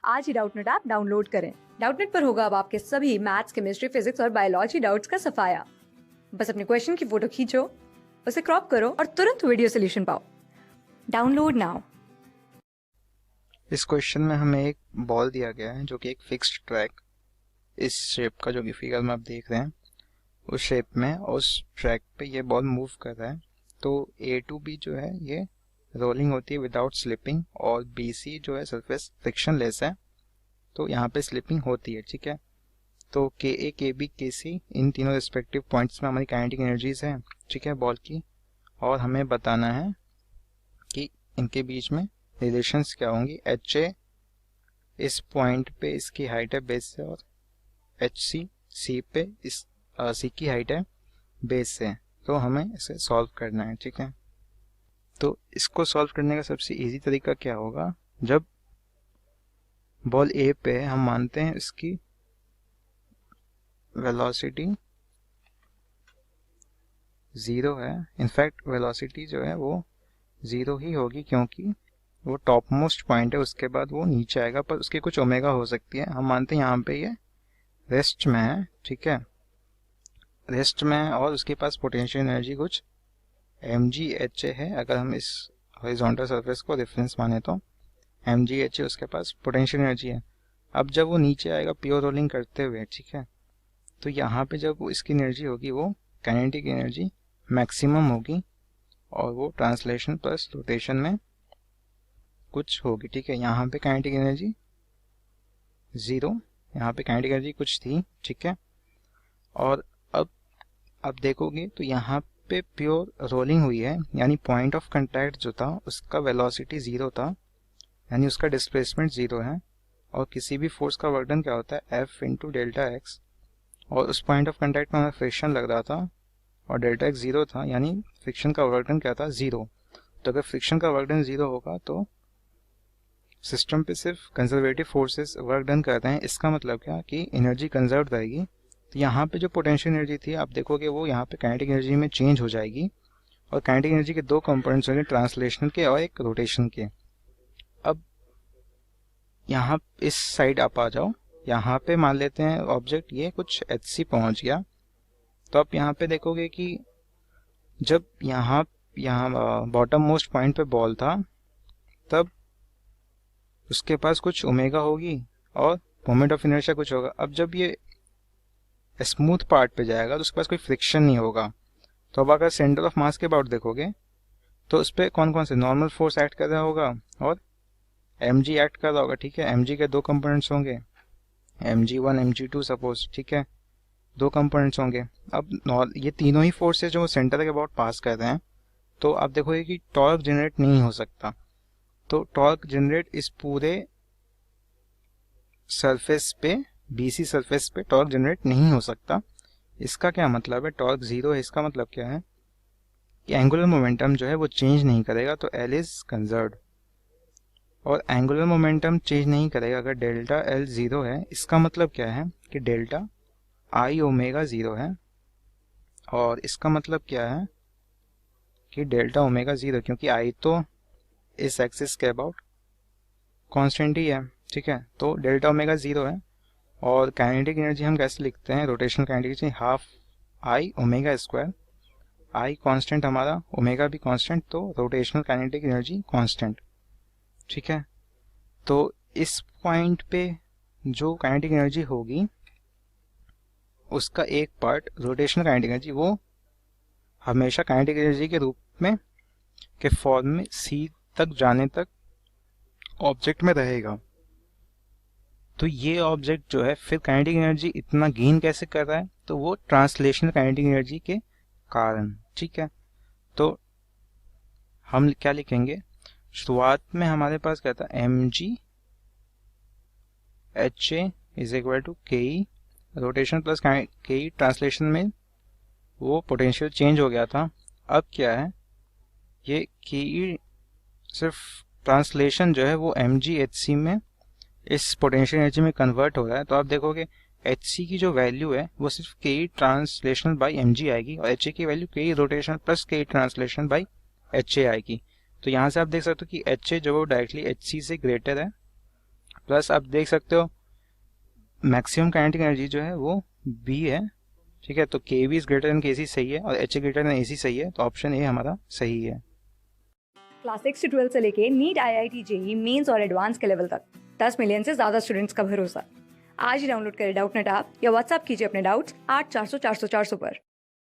आज ही Doubtnut app download करें। Doubtnut पर होगा अब आपके सभी मैथ्स, केमिस्ट्री, फिजिक्स और बायोलॉजी डाउट्स का सफाया। बस अपने क्वेश्चन की फोटो खींचो, उसे क्रॉप करो और तुरंत वीडियो सोल्यूशन पाओ। Download now. इस क्वेश्चन में हमें एक बॉल दिया गया है जो कि एक फिक्स्ड ट्रैक, इस शेप का जो कि फिगर में आप देख रहे हैं उस शेप में, और उस ट्रैक पे ये बॉल मूव कर रहा है। तो ए टू बी जो है ये रोलिंग होती है विदाउट स्लिपिंग, और बी सी जो है सरफेस फ्रिक्शन लेस है, तो यहाँ पे स्लिपिंग होती है। ठीक है, तो के ए, के बी, के सी इन तीनों रिस्पेक्टिव पॉइंट्स में हमारी काइनेटिक एनर्जीज हैं, ठीक है, बॉल की। और हमें बताना है कि इनके बीच में रिलेशंस क्या होंगी। एच ए इस पॉइंट पे इसकी हाइट है बेस से, और एच सी सी पे इस सी की हाइट है बेस से। तो हमें इसे सॉल्व करना है। ठीक है, तो इसको सॉल्व करने का सबसे इजी तरीका क्या होगा, जब बॉल ए पे हम मानते हैं इसकी वेलोसिटी 0 है। इनफैक्ट वेलोसिटी जो है वो 0 ही होगी, क्योंकि वो टॉप मोस्ट पॉइंट है, उसके बाद वो नीचे आएगा, पर उसकी कुछ ओमेगा हो सकती है। हम मानते हैं यहाँ पे ये रेस्ट में है। ठीक है, रेस्ट में है, और उसके पास पोटेंशियल एनर्जी कुछ mgha है। अगर हम इस हॉरिजॉन्टल सरफेस को रेफरेंस माने तो mgha उसके पास पोटेंशियल एनर्जी है। अब जब वो नीचे आएगा प्योर रोलिंग करते हुए, ठीक है, तो यहाँ पे जब इसकी एनर्जी होगी वो काइनेटिक एनर्जी मैक्सिमम होगी, और वो ट्रांसलेशन प्लस रोटेशन में कुछ होगी। ठीक है, यहाँ पे काइनेटिक एनर्जी 0, यहाँ पे काइनेटिक एनर्जी कुछ थी। ठीक है, और अब देखोगे तो यहाँ पे प्योर रोलिंग हुई है, यानी पॉइंट ऑफ कांटेक्ट जो था उसका वेलोसिटी 0 था, यानी उसका डिस्प्लेसमेंट 0 है। और किसी भी फोर्स का वर्क डन क्या होता है, F इंटू डेल्टा एक्स, और उस पॉइंट ऑफ कांटेक्ट में हमें फ्रिक्शन लग रहा था, और डेल्टा एक्स 0 था, यानी फ्रिक्शन का वर्क डन क्या था, 0। तो अगर फ्रिक्शन का वर्क डन 0 होगा तो सिस्टम पे सिर्फ कंजर्वेटिव फोर्सेस वर्क डन कर रहे हैं। इसका मतलब क्या कि एनर्जी कंजर्व रहेगी। तो यहाँ पे जो पोटेंशियल एनर्जी थी आप देखोगे वो यहाँ पे काइनेटिक एनर्जी में चेंज हो जाएगी, और काइनेटिक एनर्जी के दो कंपोनेंट्स होंगे, ट्रांसलेशनल के और एक रोटेशन के। अब यहाँ इस साइड आप आ जाओ, यहाँ पे मान लेते हैं ऑब्जेक्ट ये कुछ hc पहुंच गया। तो आप यहाँ पे देखोगे कि जब यहाँ बॉटम मोस्ट पॉइंट पे बॉल था तब उसके पास कुछ ओमेगा होगी और मोमेंट ऑफ इनर्शिया कुछ होगा। अब जब ये स्मूथ पार्ट पे जाएगा तो उसके पास कोई फ्रिक्शन नहीं होगा। तो अब अगर सेंटर ऑफ मास के अबाउट देखोगे तो उस पर कौन कौन से नॉर्मल फोर्स एक्ट कर रहा होगा और mg एक्ट कर रहा होगा। ठीक है, mg के दो कंपोनेंट्स होंगे, mg1 mg2 सपोज। ठीक है, दो कंपोनेंट्स होंगे। अब ये तीनों ही फोर्सेस जो सेंटर के अबाउट पास कर रहे हैं, तो आप देखोगे कि टॉर्क जनरेट नहीं हो सकता। तो टॉर्क जनरेट इस पूरे सरफेस पे, बीसी सरफेस पे टॉर्क जनरेट नहीं हो सकता। इसका क्या मतलब है, टॉर्क 0 है, इसका मतलब क्या है कि एंगुलर मोमेंटम जो है वो चेंज नहीं करेगा, तो L इज कंजर्व्ड। और एंगुलर मोमेंटम चेंज नहीं करेगा अगर डेल्टा L 0 है। इसका मतलब क्या है कि डेल्टा I ओमेगा 0 है, और इसका मतलब क्या है कि डेल्टा ओमेगा 0, क्योंकि I तो इस एक्सिस के अबाउट कांस्टेंट ही है। ठीक है, तो डेल्टा ओमेगा 0 है। और काइनेटिक एनर्जी हम कैसे लिखते हैं, rotational kinetic energy half I omega square, I constant हमारा, ओमेगा भी कांस्टेंट, तो रोटेशनल काइनेटिक एनर्जी कांस्टेंट। ठीक है, तो इस पॉइंट पे जो काइनेटिक एनर्जी होगी उसका एक पार्ट रोटेशनल काइनेटिक एनर्जी वो हमेशा काइनेटिक एनर्जी के रूप में के फॉर्म में C तक जाने तक ऑब्जेक्ट में रहेगा। तो ये ऑब्जेक्ट जो है फिर काइनेटिक एनर्जी इतना गेन कैसे कर रहा है, तो वो ट्रांसलेशनल काइनेटिक एनर्जी के कारण। ठीक है, तो हम क्या लिखेंगे, शुरुआत में हमारे पास क्या था, mg ha is equal to ke, rotation plus ke, translation में वो पोटेंशियल चेंज हो गया था। अब क्या है, ये ke सिर्फ ट्रांसलेशन जो है वो mg में इस पोटेंशियल एनर्जी में कन्वर्ट हो रहा है। तो आप देखोगे hc की जो वैल्यू है वो सिर्फ ke ट्रांसलेशन बाई mg आएगी, और ha की value ke rotation plus ke translation by ha आएगी। तो यहाँ से आप देख सकते हो कि ha जो वो डायरेक्टली hc से ग्रेटर है, प्लस आप देख सकते हो मैक्सिमम काइनेटिक एनर्जी जो है वो बी है, ठीक है। तो के वी इज ग्रेटर देन के सी सही है और एच ए ग्रेटर देन ए सी सही है, तो ऑप्शन ए हमारा सही है। क्लास 6 से 12 से लेके नीट, IIT, जेई मेंस और एडवांस के लेवल तक 10 मिलियन से ज्यादा स्टूडेंट्स का भरोसा। आज ही डाउनलोड करें डाउटनेट ऐप या व्हाट्सएप कीजिए अपने डाउट्स 8400 400 400 पर।